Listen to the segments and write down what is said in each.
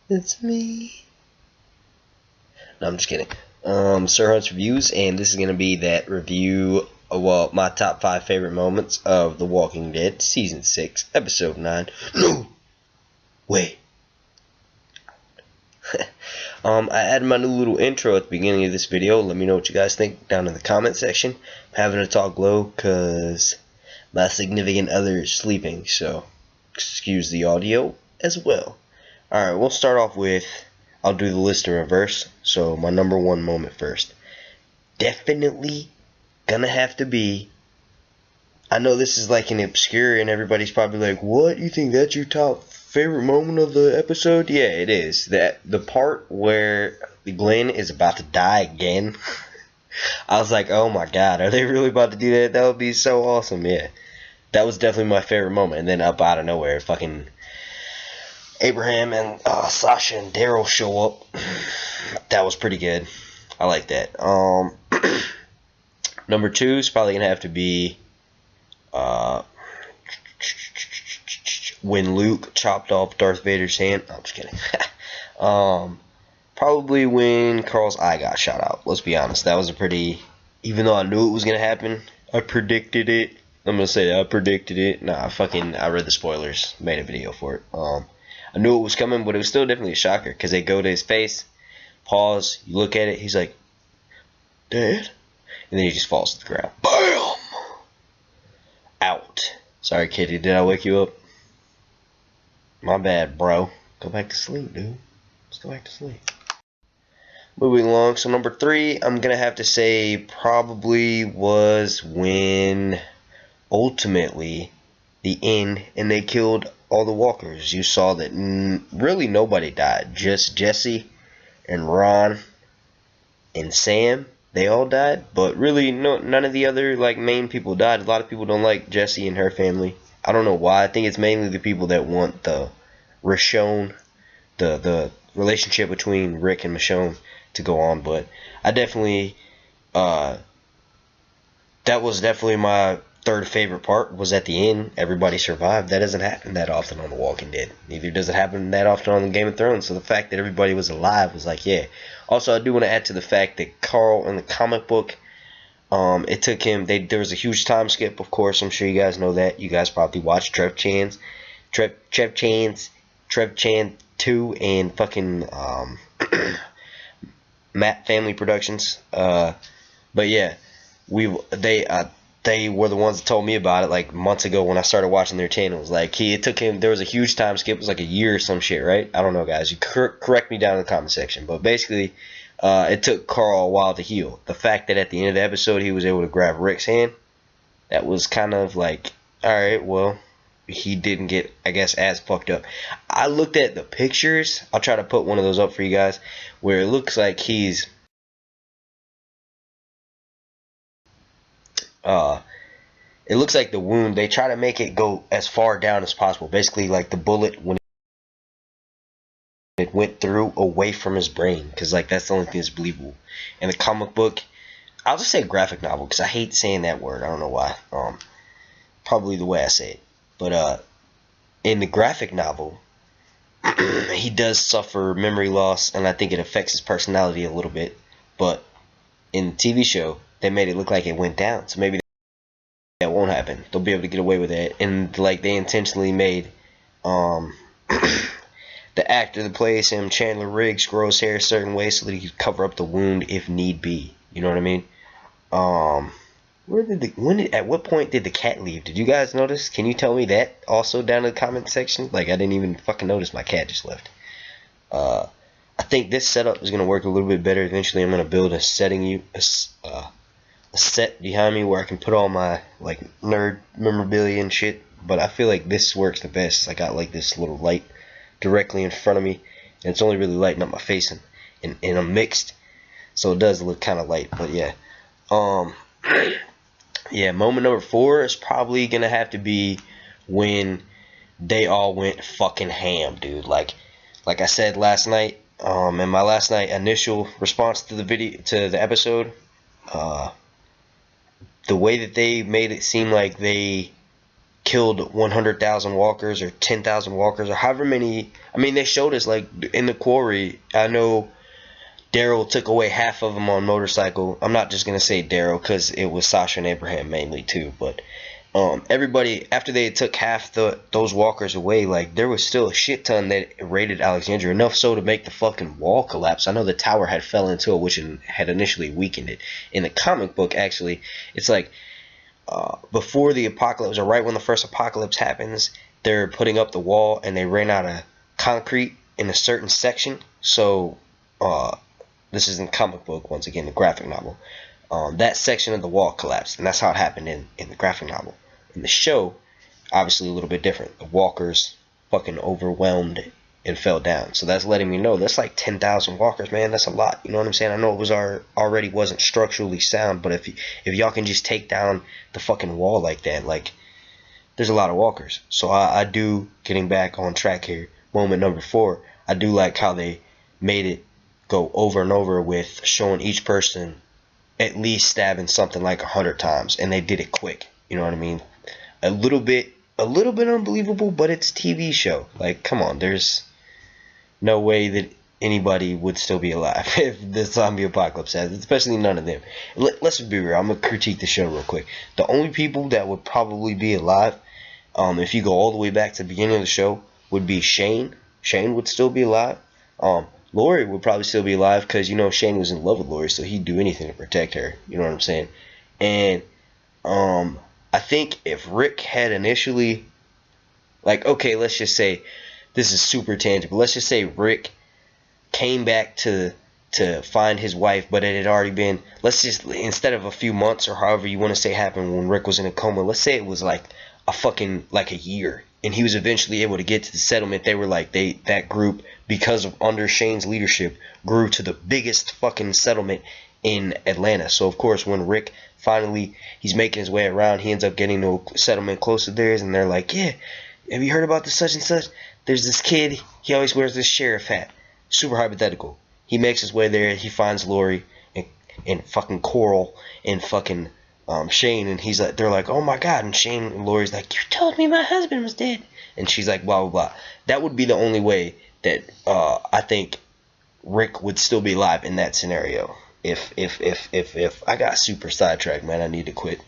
It's me. No, I'm just kidding. Sir Hunt's Reviews, and this is going to be that review of, well, my top 5 favorite moments of The Walking Dead, Season 6, Episode 9. No! Wait. I added my new little intro at the beginning of this video. Let me know what you guys think down in the comment section. I'm having to talk low because my significant other is sleeping, so excuse the audio as well. Alright, we'll start off with, I'll do the list in reverse. So my number 1 moment first. Definitely gonna have to be, I know this is like an obscure and everybody's probably like, what, you think that's your top favorite moment of the episode? Yeah, it is. That the part where Glenn is about to die again. I was like, oh my god, are they really about to do that? That would be so awesome. Yeah, that was definitely my favorite moment. And then up out of nowhere, fucking Abraham and Sasha and Daryl show up. That was pretty good. I like that. Number 2 is probably gonna have to be when Luke chopped off Darth Vader's hand. No, I'm just kidding. Probably when Carl's eye got shot out. Let's be honest. That was a pretty, even though I knew it was gonna happen, I predicted it. I'm gonna say that I predicted it. Nah, I read the spoilers, made a video for it. I knew it was coming, but it was still definitely a shocker because they go to his face, pause, you look at it, he's like, Dad? And then he just falls to the ground. BAM! Out. Sorry, kitty, did I wake you up? My bad, bro. Go back to sleep, dude. Let's go back to sleep. Moving along, so number 3, I'm gonna have to say probably was when ultimately the end and they killed all the walkers. You saw that really nobody died, just Jesse and Ron and Sam. They all died, but really none of the other like main people died. A lot of people don't like Jesse and her family. I don't know why. I think it's mainly the people that want the Michonne, the relationship between Rick and Michonne to go on. But I definitely that was definitely my third favorite part, was at the end. Everybody survived. That doesn't happen that often on The Walking Dead. Neither does it happen that often on Game of Thrones. So the fact that everybody was alive was like, yeah. Also, I do want to add to the fact that Carl in the comic book, it took him, there was a huge time skip, of course. I'm sure you guys know that. You guys probably watched Trev Chan 2 and fucking Matt Family Productions. But yeah, they were the ones that told me about it like months ago when I started watching their channels. Like it took him, there was a huge time skip. It was like a year or some shit, right? I don't know, guys. You correct me down in the comment section. But basically, it took Carl a while to heal. The fact that at the end of the episode he was able to grab Rick's hand, that was kind of like, all right, well, he didn't get, I guess, as fucked up. I looked at the pictures. I'll try to put one of those up for you guys, where it looks like he's it looks like the wound, they try to make it go as far down as possible. Basically, like the bullet, when it went through away from his brain, because like that's the only thing that's believable. In the comic book, I'll just say graphic novel because I hate saying that word. I don't know why. Probably the way I say it. But in the graphic novel, he does suffer memory loss, and I think it affects his personality a little bit. But in the TV show, they made it look like it went down. So maybe that won't happen. They'll be able to get away with that. And like they intentionally made the actor that plays him, Chandler Riggs, grow his hair a certain way so that he could cover up the wound if need be. You know what I mean? At what point did the cat leave? Did you guys notice? Can you tell me that also down in the comment section? Like I didn't even fucking notice my cat just left. I think this setup is gonna work a little bit better. Eventually, I'm gonna build a set behind me where I can put all my like nerd memorabilia and shit. But I feel like this works the best. I got like this little light directly in front of me, and it's only really lighting up my face, and I'm mixed, so it does look kind of light. But yeah, yeah. Moment number 4 is probably gonna have to be when they all went fucking ham, dude. Like I said last night, in my last night initial response to the episode, the way that they made it seem like they killed 100,000 walkers or 10,000 walkers or however many. I mean, they showed us like in the quarry. I know Daryl took away half of them on motorcycle. I'm not just gonna say Daryl because it was Sasha and Abraham mainly too, but everybody after they took half those walkers away, like there was still a shit ton that raided Alexandria, enough so to make the fucking wall collapse. I know the tower had fell into it, which had initially weakened it. In the comic book, actually, it's like before the apocalypse, or right when the first apocalypse happens, they're putting up the wall and they ran out of concrete in a certain section. So this is in the comic book, once again, the graphic novel. That section of the wall collapsed, and that's how it happened in the graphic novel. In the show, obviously a little bit different. The walkers fucking overwhelmed and fell down. So that's letting me know that's like 10,000 walkers, man. That's a lot. You know what I'm saying? I know it was already wasn't structurally sound, but if y'all can just take down the fucking wall like that, like there's a lot of walkers. So I do, getting back on track here, moment number 4, I do like how they made it go over and over with showing each person at least stabbing something like 100 times, and they did it quick. You know what I mean? A little bit unbelievable, but it's TV show. Like, come on, there's no way that anybody would still be alive if the zombie apocalypse happens, especially none of them. Let's be real. I'm gonna critique the show real quick. The only people that would probably be alive, if you go all the way back to the beginning of the show, would be Shane. Shane would still be alive. Lori would probably still be alive because, you know, Shane was in love with Lori, so he'd do anything to protect her. You know what I'm saying? And I think if Rick had initially, like, okay, let's just say, this is super tangible. Let's just say Rick came back to find his wife, but it had already been, let's just, instead of a few months or however you want to say happened when Rick was in a coma, let's say it was like a year, and he was eventually able to get to the settlement. They were like, that group, because of under Shane's leadership, grew to the biggest fucking settlement in Atlanta. So of course, when Rick finally, he's making his way around, he ends up getting to a settlement close to theirs, and they're like, yeah, have you heard about this such and such? There's this kid, he always wears this sheriff hat. Super hypothetical. He makes his way there, he finds Lori and fucking Coral and fucking Shane, and he's like, they're like, oh my god, and Shane and Lori's like, you told me my husband was dead, and she's like, blah blah blah. That would be the only way that I think Rick would still be alive in that scenario. If I got super sidetracked, man, I need to quit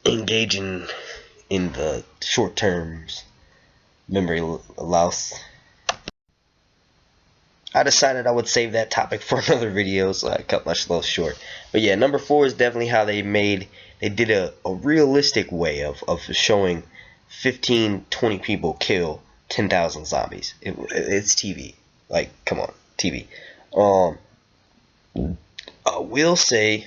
engaging in the short terms memory loss. I decided I would save that topic for another video, so I cut my slow short. But yeah, number 4 is definitely how they did a realistic way of showing 15-20 people kill 10,000 zombies. It's TV. Like, come on, TV. I will say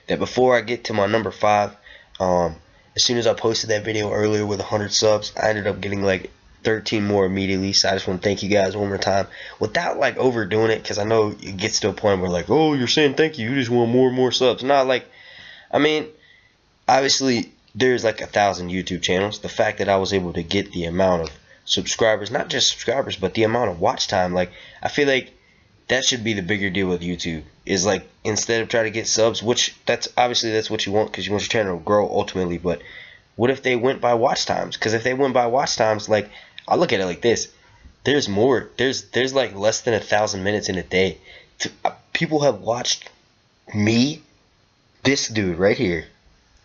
that before I get to my number 5, as soon as I posted that video earlier with 100 subs, I ended up getting like 13 more immediately. So I just want to thank you guys one more time without like overdoing it, because I know it gets to a point where like, oh, you're saying thank you, you just want more and more subs. Not like, I mean, obviously there's like 1,000 YouTube channels. The fact that I was able to get the amount of subscribers, not just subscribers, but the amount of watch time, like, I feel like that should be the bigger deal with YouTube, is like, instead of trying to get subs, which that's what you want, because you want your channel to grow ultimately, but what if they went by watch times? Because if they went by watch times, like, I look at it like this, there's like less than 1,000 minutes in a day. People have watched me, this dude right here,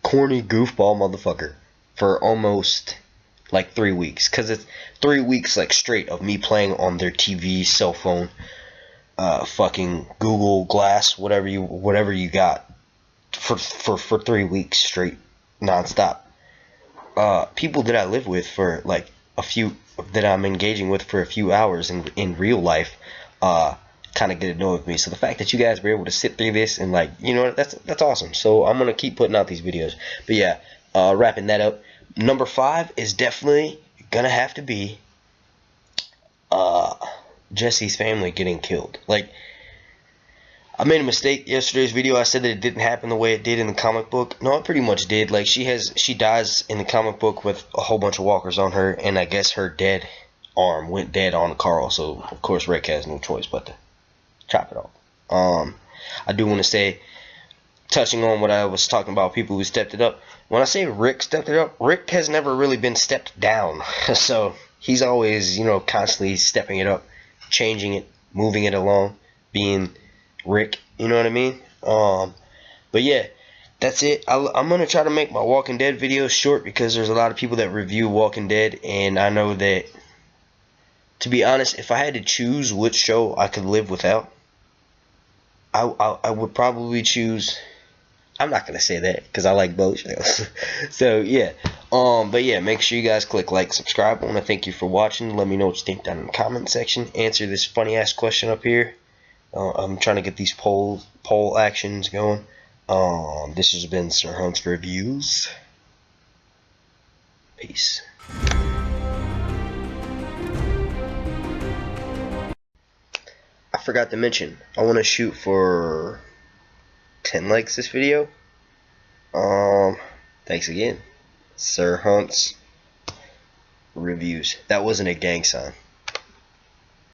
corny goofball motherfucker, for almost like 3 weeks, because it's 3 weeks like straight of me playing on their TV, cell phone, fucking Google Glass, whatever you got, for 3 weeks straight, nonstop. People that I live with for like a few, that I'm engaging with for a few hours in real life, kind of get annoyed with me. So the fact that you guys were able to sit through this and, like, you know, that's awesome. So I'm gonna keep putting out these videos. But yeah, wrapping that up, number 5 is definitely gonna have to be Jesse's family getting killed. Like, I made a mistake yesterday's video. I said that it didn't happen the way it did in the comic book. No, it pretty much did. Like, she dies in the comic book with a whole bunch of walkers on her, and I guess her dead arm went dead on Carl. So of course Rick has no choice but to chop it off. I do want to say, touching on what I was talking about, people who stepped it up. When I say Rick stepped it up, Rick has never really been stepped down. So he's always, constantly stepping it up, changing it, moving it along, being Rick. You know what I mean? But yeah, that's it. I'm gonna try to make my Walking Dead videos short because there's a lot of people that review Walking Dead, and I know that, to be honest, if I had to choose which show I could live without, I would probably choose. I'm not gonna say that because I like both shows. So yeah, but yeah, make sure you guys click like, subscribe. I want to thank you for watching. Let me know what you think down in the comment section. Answer this funny ass question up here. I'm trying to get these poll actions going. This has been Sir Hunt's Reviews. Peace. I forgot to mention, I want to shoot for 10 likes this video. Thanks again. Sir Hunt's Reviews. That wasn't a gang sign.